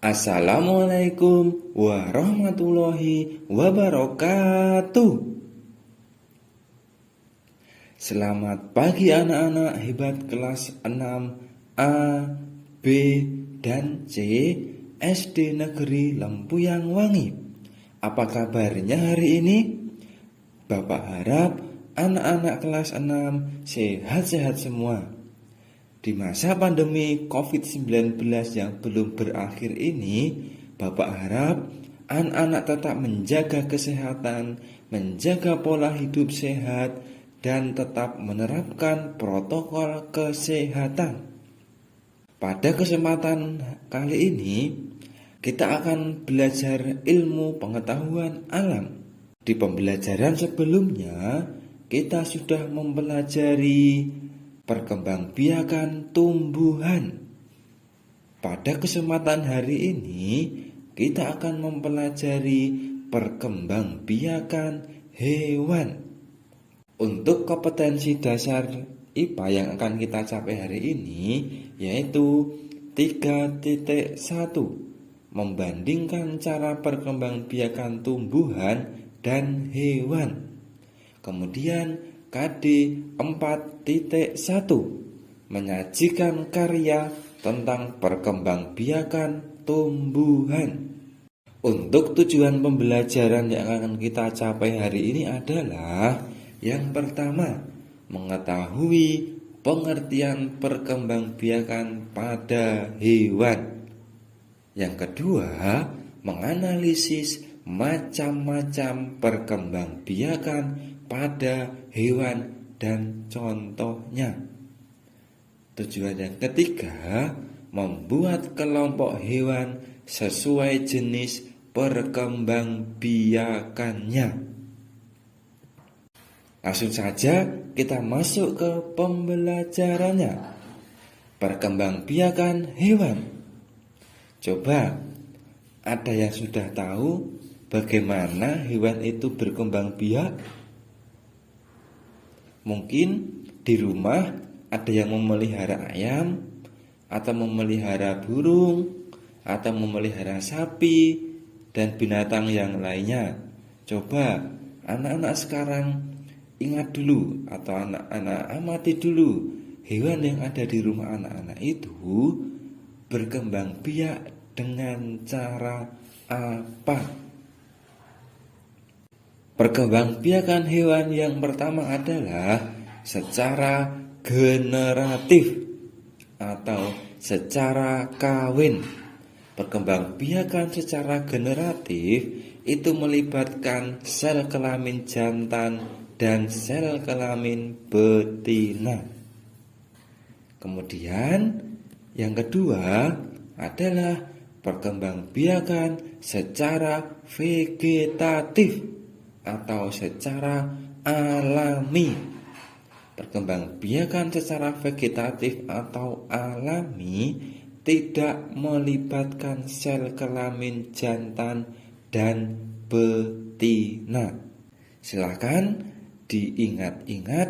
Assalamualaikum warahmatullahi wabarakatuh. Selamat pagi anak-anak hebat kelas 6 A, B, dan C SD Negeri Lempuyang Wangi. Apa kabarnya hari ini? Bapak harap anak-anak kelas 6 sehat-sehat semua. Di masa pandemi COVID-19 yang belum berakhir ini, Bapak harap anak-anak tetap menjaga kesehatan, menjaga pola hidup sehat, dan tetap menerapkan protokol kesehatan. Pada kesempatan kali ini, kita akan belajar ilmu pengetahuan alam. Di pembelajaran sebelumnya, kita sudah mempelajari perkembangbiakan tumbuhan. Pada kesempatan hari ini, kita akan mempelajari perkembangbiakan hewan. Untuk kompetensi dasar IPA yang akan kita capai hari ini yaitu 3.1, membandingkan cara perkembangbiakan tumbuhan dan hewan. Kemudian KD 4.1, menyajikan karya tentang perkembangbiakan tumbuhan. Untuk tujuan pembelajaran yang akan kita capai hari ini adalah yang pertama, mengetahui pengertian perkembangbiakan pada hewan. Yang kedua, menganalisis macam-macam perkembangbiakan pada hewan dan contohnya. Tujuan yang ketiga, membuat kelompok hewan sesuai jenis perkembangbiakannya. Langsung saja kita masuk ke pembelajarannya. Perkembangbiakan hewan. Coba, ada yang sudah tahu bagaimana hewan itu berkembang biak? Mungkin di rumah ada yang memelihara ayam, atau memelihara burung, atau memelihara sapi, dan binatang yang lainnya. Coba anak-anak sekarang ingat dulu, atau anak-anak amati dulu, hewan yang ada di rumah anak-anak itu berkembang biak dengan cara apa? Perkembangbiakan hewan yang pertama adalah secara generatif atau secara kawin. Perkembangbiakan secara generatif itu melibatkan sel kelamin jantan dan sel kelamin betina. Kemudian yang kedua adalah perkembangbiakan secara vegetatif atau secara alami. Perkembangbiakan secara vegetatif atau alami tidak melibatkan sel kelamin jantan dan betina. Silakan diingat-ingat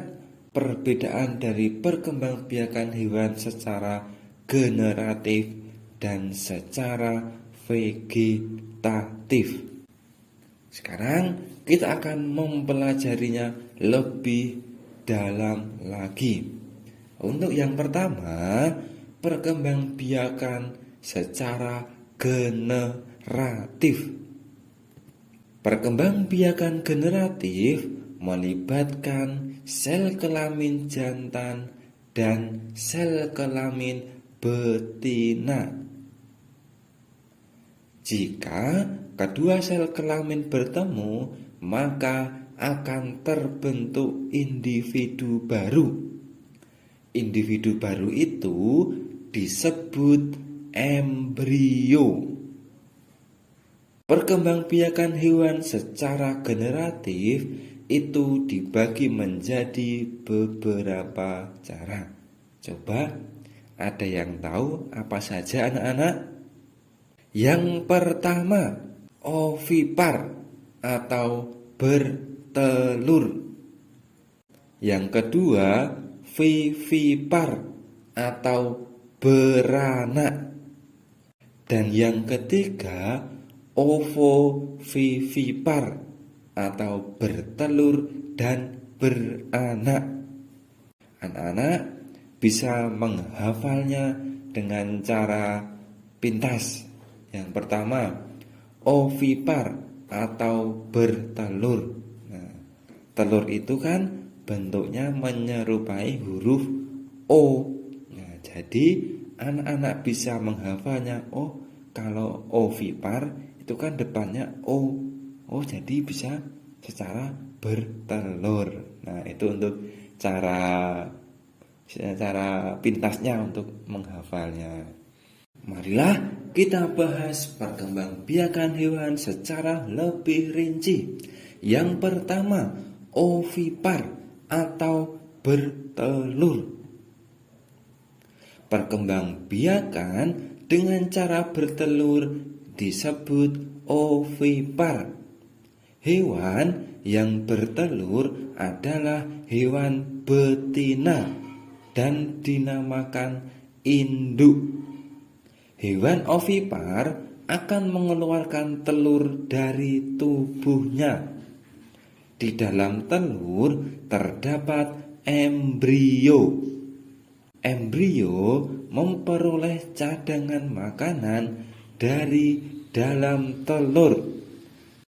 perbedaan dari perkembangbiakan hewan secara generatif dan secara vegetatif. Sekarang kita akan mempelajarinya lebih dalam lagi. Untuk yang pertama, perkembangbiakan secara generatif. Perkembangbiakan generatif melibatkan sel kelamin jantan dan sel kelamin betina. Jika kedua sel kelamin bertemu, maka akan terbentuk individu baru. Individu baru itu disebut embrio. Perkembangbiakan hewan secara generatif itu dibagi menjadi beberapa cara. Coba, ada yang tahu apa saja anak-anak? Yang pertama, ovipar atau bertelur. Yang kedua, vivipar atau beranak. Dan yang ketiga, ovovivipar atau bertelur dan beranak. Anak-anak bisa menghafalnya dengan cara pintas. Yang pertama, ovipar atau bertelur. Nah, telur itu kan bentuknya menyerupai huruf O. Nah, jadi anak-anak bisa menghafalnya. Oh, kalau ovipar itu kan depannya O. Oh, jadi bisa secara bertelur. Nah, itu untuk cara pintasnya untuk menghafalnya. Marilah kita bahas perkembangbiakan hewan secara lebih rinci. Yang pertama, ovipar atau bertelur. Perkembangbiakan dengan cara bertelur disebut ovipar. Hewan yang bertelur adalah hewan betina dan dinamakan induk. Hewan ovipar akan mengeluarkan telur dari tubuhnya. Di dalam telur terdapat embrio. Embrio memperoleh cadangan makanan dari dalam telur.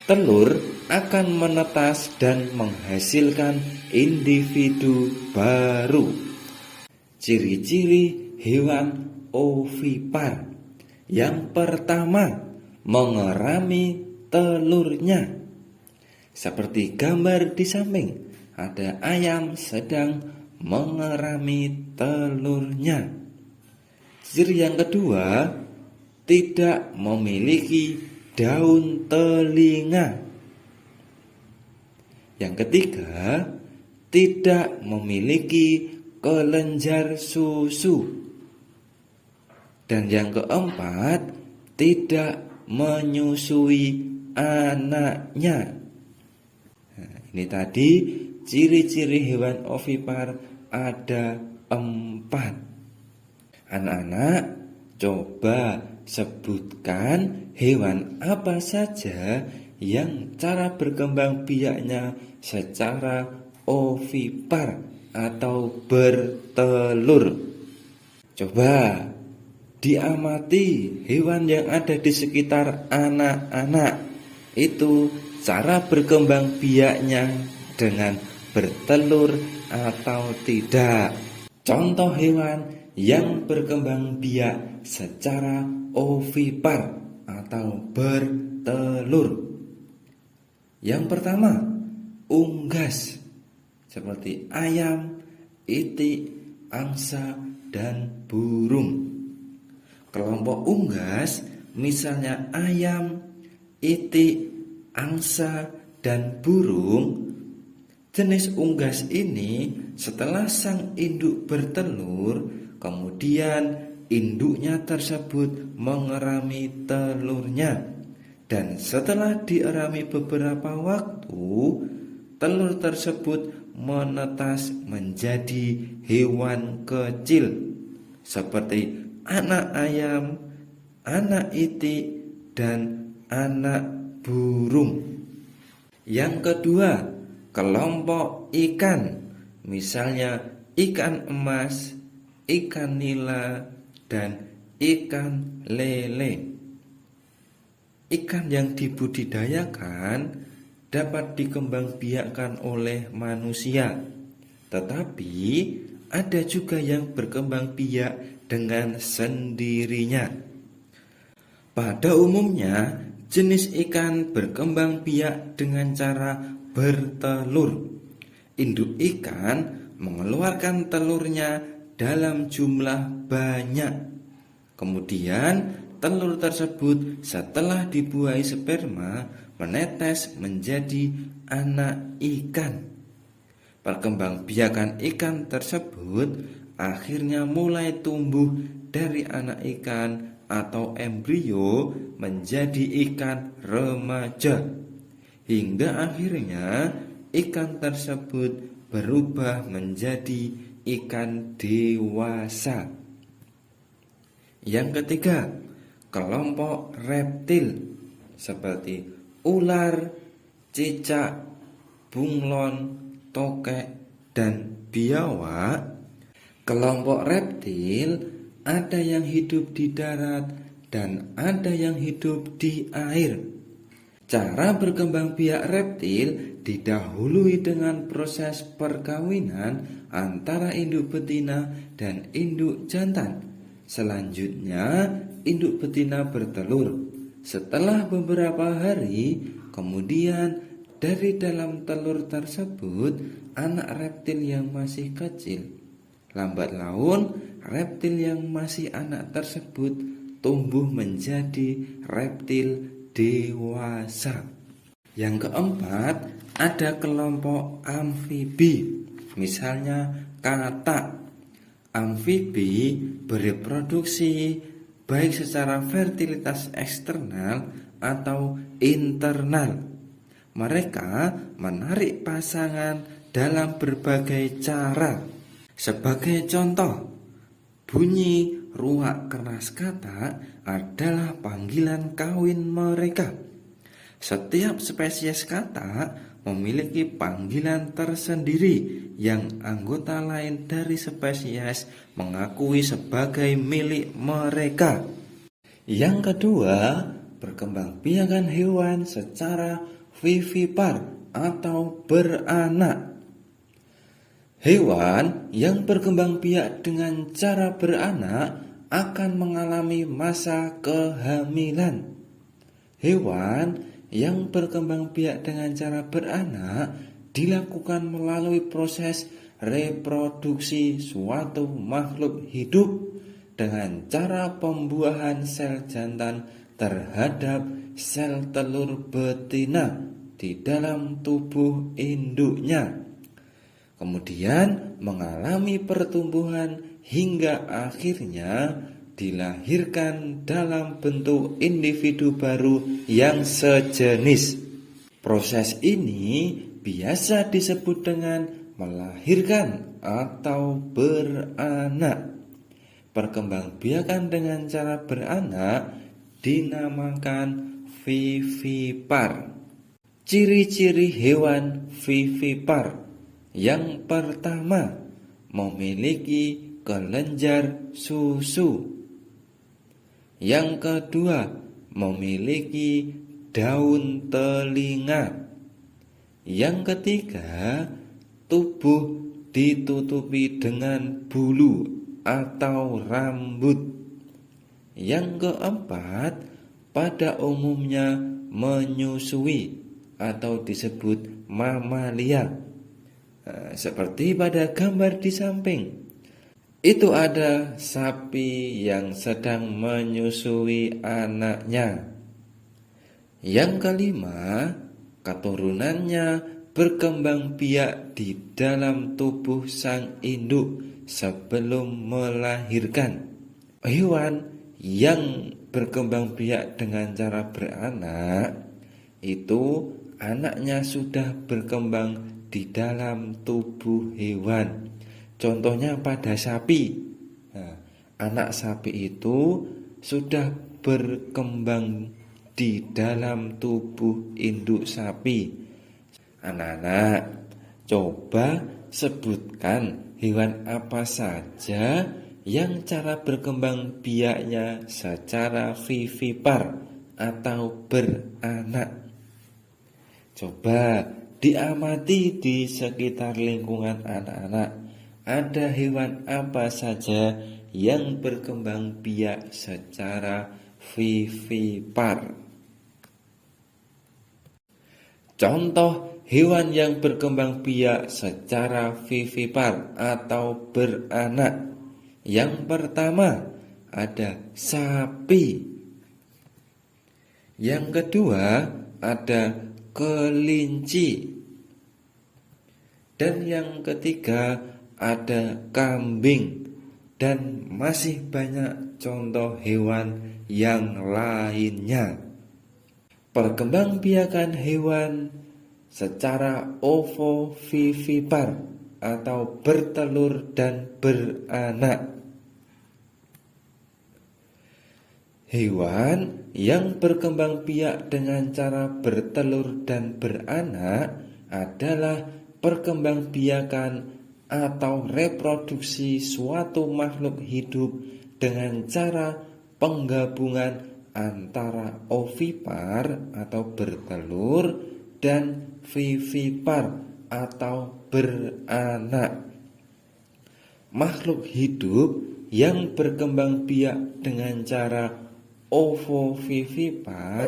Telur akan menetas dan menghasilkan individu baru. Ciri-ciri hewan ovipar. Yang pertama, mengerami telurnya. Seperti gambar di samping, ada ayam sedang mengerami telurnya. Ciri yang kedua, tidak memiliki daun telinga. Yang ketiga, tidak memiliki kelenjar susu. Dan yang keempat, tidak menyusui anaknya. Nah, ini tadi ciri-ciri hewan ovipar ada 4. Anak-anak, coba sebutkan hewan apa saja yang cara berkembang biaknya secara ovipar atau bertelur. Coba diamati hewan yang ada di sekitar anak-anak. Itu cara berkembang biaknya dengan bertelur atau tidak. Contoh hewan yang berkembang biak secara ovipar atau bertelur. Yang pertama, unggas seperti ayam, itik, angsa, dan burung. Kelompok unggas misalnya ayam, itik, angsa, dan burung. Jenis unggas ini setelah sang induk bertelur, kemudian induknya tersebut mengerami telurnya. Dan setelah dierami beberapa waktu, telur tersebut menetas menjadi hewan kecil seperti anak ayam, anak itik, dan anak burung. Yang kedua, kelompok ikan, misalnya ikan emas, ikan nila, dan ikan lele. Ikan yang dibudidayakan dapat dikembangbiakkan oleh manusia, tetapi ada juga yang berkembang biak dengan sendirinya. Pada umumnya, jenis ikan berkembang biak dengan cara bertelur. Induk ikan mengeluarkan telurnya dalam jumlah banyak. Kemudian, telur tersebut setelah dibuahi sperma menetes menjadi anak ikan. Perkembangbiakan ikan tersebut akhirnya mulai tumbuh dari anak ikan atau embrio menjadi ikan remaja, hingga akhirnya ikan tersebut berubah menjadi ikan dewasa. Yang ketiga, kelompok reptil seperti ular, cicak, bunglon, tokek, dan biawak. Kelompok reptil ada yang hidup di darat dan ada yang hidup di air. Cara berkembang biak reptil didahului dengan proses perkawinan antara induk betina dan induk jantan. Selanjutnya, induk betina bertelur. Setelah beberapa hari, kemudian dari dalam telur tersebut, anak reptil yang masih kecil. Lambat laun, reptil yang masih anak tersebut tumbuh menjadi reptil dewasa. Yang keempat, ada kelompok amfibi, misalnya katak. Amfibi bereproduksi baik secara fertilitas eksternal atau internal. Mereka menarik pasangan dalam berbagai cara. Sebagai contoh, bunyi ruak keras katak adalah panggilan kawin mereka. Setiap spesies katak memiliki panggilan tersendiri yang anggota lain dari spesies mengakui sebagai milik mereka. Yang kedua, perkembangbiakan hewan secara vivipar atau beranak. Hewan yang berkembang biak dengan cara beranak akan mengalami masa kehamilan. Hewan yang berkembang biak dengan cara beranak dilakukan melalui proses reproduksi suatu makhluk hidup dengan cara pembuahan sel jantan terhadap sel telur betina di dalam tubuh induknya. Kemudian mengalami pertumbuhan hingga akhirnya dilahirkan dalam bentuk individu baru yang sejenis. Proses ini biasa disebut dengan melahirkan atau beranak. Perkembangbiakan dengan cara beranak dinamakan vivipar. Ciri-ciri hewan vivipar: yang pertama, memiliki kelenjar susu. Yang kedua, memiliki daun telinga. Yang ketiga, tubuh ditutupi dengan bulu atau rambut. Yang keempat, pada umumnya menyusui atau disebut mamalia. Seperti pada gambar di samping, itu ada sapi yang sedang menyusui anaknya. Yang kelima, keturunannya berkembang biak di dalam tubuh sang induk sebelum melahirkan. Hewan yang berkembang biak dengan cara beranak itu anaknya sudah berkembang di dalam tubuh hewan. Contohnya pada sapi. Anak sapi itu sudah berkembang di dalam tubuh induk sapi. Anak-anak, coba sebutkan hewan apa saja yang cara berkembang biaknya secara vivipar atau beranak. Coba diamati di sekitar lingkungan anak-anak. Ada hewan apa saja yang berkembang biak secara vivipar? Contoh hewan yang berkembang biak secara vivipar atau beranak. Yang pertama, ada sapi. Yang kedua, ada kelinci. Dan yang ketiga, ada kambing. Dan masih banyak contoh hewan yang lainnya. Perkembangbiakan hewan secara ovovivipar atau bertelur dan beranak. Hewan yang berkembang biak dengan cara bertelur dan beranak adalah perkembangbiakan atau reproduksi suatu makhluk hidup dengan cara penggabungan antara ovipar atau bertelur dan vivipar atau beranak. Makhluk hidup yang berkembang biak dengan cara ovovivipar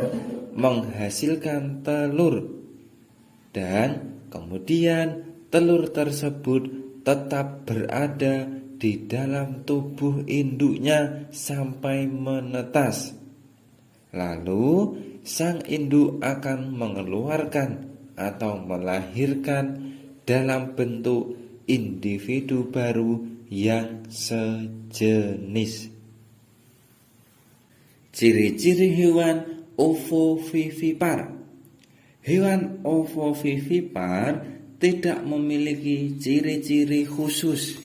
menghasilkan telur, dan kemudian telur tersebut tetap berada di dalam tubuh induknya sampai menetas. Lalu sang induk akan mengeluarkan atau melahirkan dalam bentuk individu baru yang sejenis. Ciri-ciri hewan ovovivipar. Hewan ovovivipar tidak memiliki ciri-ciri khusus.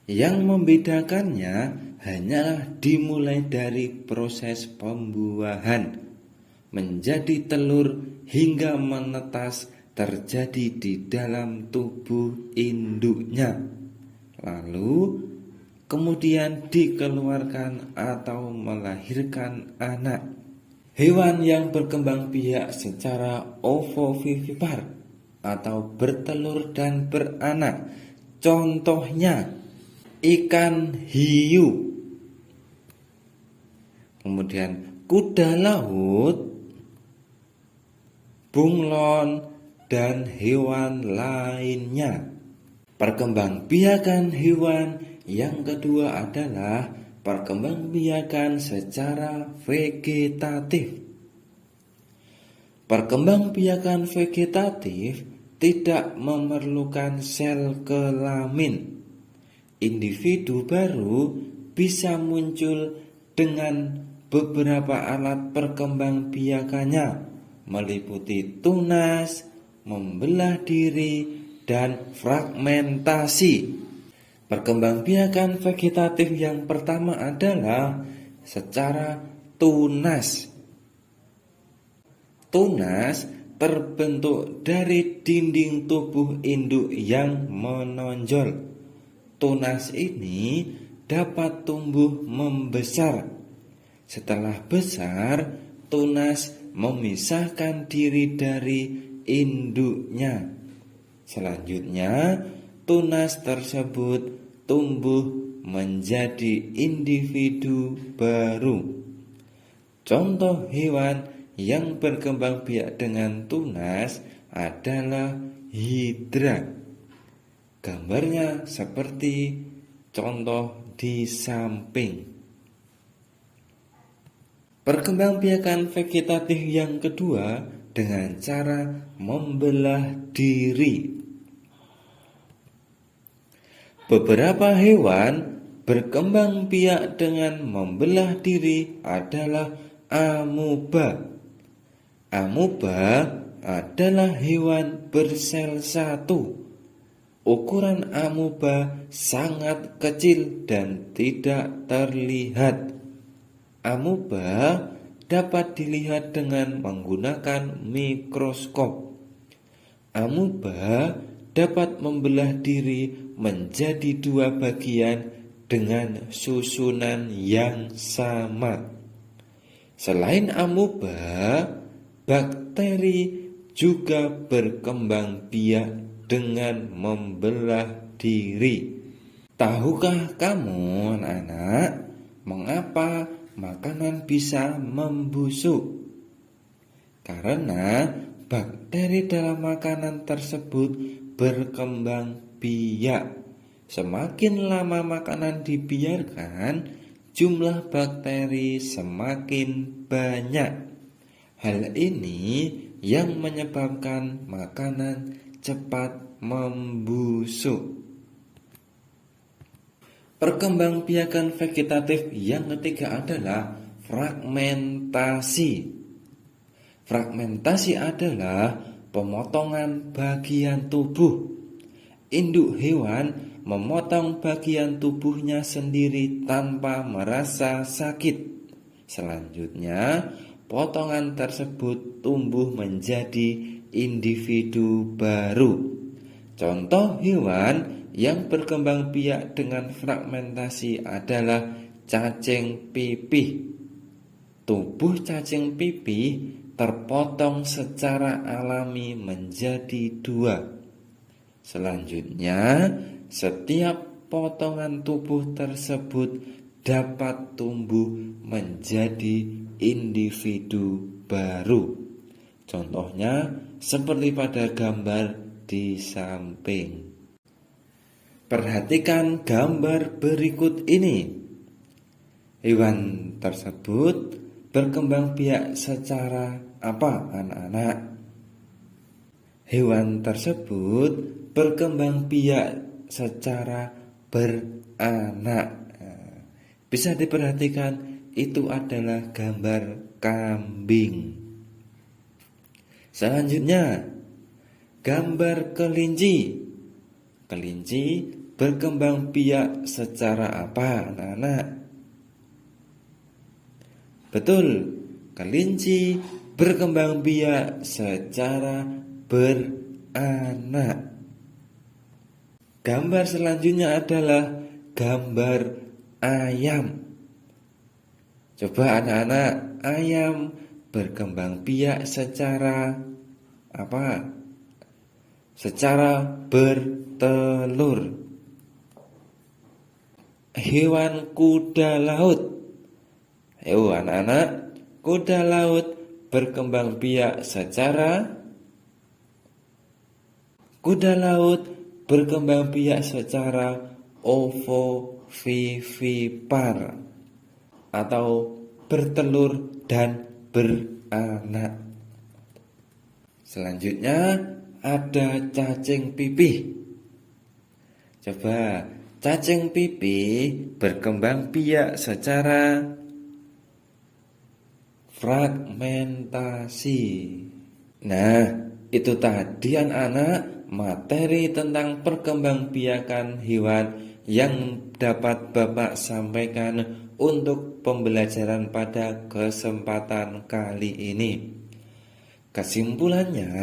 Yang membedakannya hanyalah dimulai dari proses pembuahan menjadi telur hingga menetas terjadi di dalam tubuh induknya, lalu kemudian dikeluarkan atau melahirkan anak. Hewan yang berkembang biak secara ovovivipar atau bertelur dan beranak, contohnya ikan hiu, kemudian kuda laut, bunglon, dan hewan lainnya. Perkembangbiakan hewan yang kedua adalah perkembangbiakan secara vegetatif. Perkembangbiakan vegetatif tidak memerlukan sel kelamin. Individu baru bisa muncul dengan beberapa alat perkembangbiakannya, meliputi tunas, membelah diri, dan fragmentasi. Perkembangbiakan vegetatif yang pertama adalah secara tunas. Tunas terbentuk dari dinding tubuh induk yang menonjol. Tunas ini dapat tumbuh membesar. Setelah besar, tunas memisahkan diri dari induknya. Selanjutnya, tunas tersebut tumbuh menjadi individu baru. Contoh hewan yang berkembang biak dengan tunas adalah hidra. Gambarnya seperti contoh di samping. Perkembangbiakan vegetatif yang kedua dengan cara membelah diri. Beberapa hewan berkembang biak dengan membelah diri adalah amuba. Amuba adalah hewan bersel satu. Ukuran amuba sangat kecil dan tidak terlihat. Amuba dapat dilihat dengan menggunakan mikroskop. Amuba dapat membelah diri menjadi dua bagian dengan susunan yang sama. Selain amuba, bakteri juga berkembang biak dengan membelah diri. Tahukah kamu, anak-anak, mengapa makanan bisa membusuk? Karena bakteri dalam makanan tersebut berkembang biak. Semakin lama makanan dibiarkan, jumlah bakteri semakin banyak. Hal ini yang menyebabkan makanan cepat membusuk. Perkembangbiakan vegetatif yang ketiga adalah fragmentasi. Fragmentasi adalah pemotongan bagian tubuh. Induk hewan memotong bagian tubuhnya sendiri tanpa merasa sakit. Selanjutnya, potongan tersebut tumbuh menjadi individu baru. Contoh hewan yang berkembang biak dengan fragmentasi adalah cacing pipih. Tubuh cacing pipih terpotong secara alami menjadi dua. Selanjutnya, setiap potongan tubuh tersebut dapat tumbuh menjadi individu baru. Contohnya seperti pada gambar di samping. Perhatikan gambar berikut ini. Hewan tersebut berkembang biak secara apa, anak-anak? Hewan tersebut berkembang biak secara beranak. Bisa diperhatikan, itu adalah gambar kambing. Selanjutnya, gambar kelinci. Kelinci berkembang biak secara apa, anak-anak? Betul, kelinci berkembang biak secara beranak. Gambar selanjutnya adalah gambar ayam. Coba anak-anak, ayam berkembang biak secara apa? Secara bertelur. Hewan kuda laut. Ayo anak-anak, kuda laut berkembang biak secara ovovivipar atau bertelur dan beranak. Selanjutnya ada cacing pipih. Coba, cacing pipih berkembang biak secara fragmentasi. Nah, itu tadi anak-anak materi tentang perkembangbiakan hewan yang dapat Bapak sampaikan untuk pembelajaran pada kesempatan kali ini. Kesimpulannya,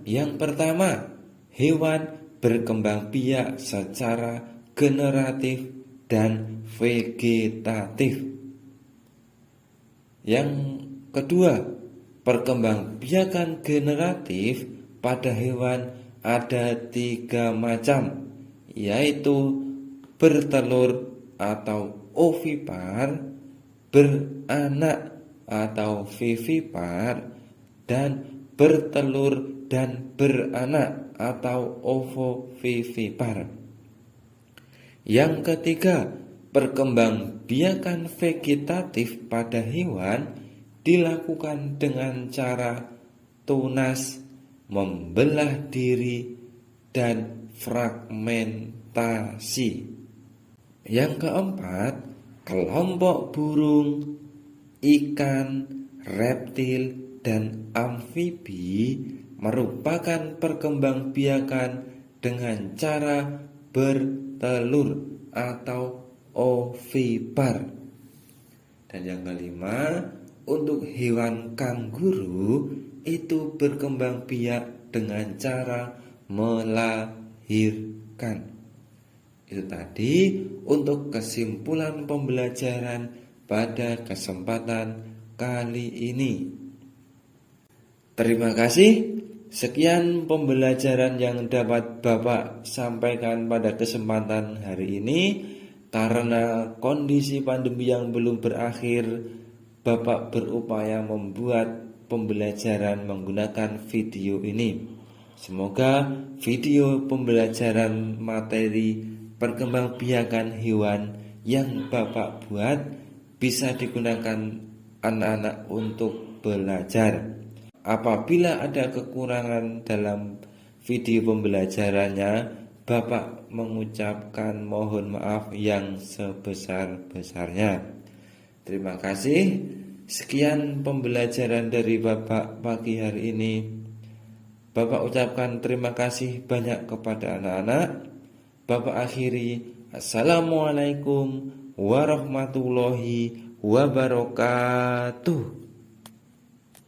yang pertama, hewan berkembang biak secara generatif dan vegetatif. Yang kedua, perkembangbiakan generatif pada hewan ada 3 macam, yaitu bertelur atau ovipar, beranak atau vivipar, dan bertelur dan beranak atau ovovivipar. Yang ketiga, perkembangbiakan vegetatif pada hewan dilakukan dengan cara tunas, membelah diri, dan fragmentasi. Yang keempat, kelompok burung, ikan, reptil, dan amfibi merupakan perkembangbiakan dengan cara bertelur atau ovipar. Dan yang kelima, untuk hewan kanguru itu berkembang biak dengan cara melahirkan. Itu tadi untuk kesimpulan pembelajaran pada kesempatan kali ini. Terima kasih. Sekian pembelajaran yang dapat Bapak sampaikan pada kesempatan hari ini. Karena kondisi pandemi yang belum berakhir, Bapak berupaya membuat pembelajaran menggunakan video ini. Semoga video pembelajaran materi perkembangbiakan hewan yang Bapak buat bisa digunakan anak-anak untuk belajar. Apabila ada kekurangan dalam video pembelajarannya, Bapak mengucapkan mohon maaf yang sebesar-besarnya. Terima kasih. Sekian pembelajaran dari Bapak pagi hari ini. Bapak ucapkan terima kasih banyak kepada anak-anak. Bapak akhiri, Assalamualaikum warahmatullahi wabarakatuh.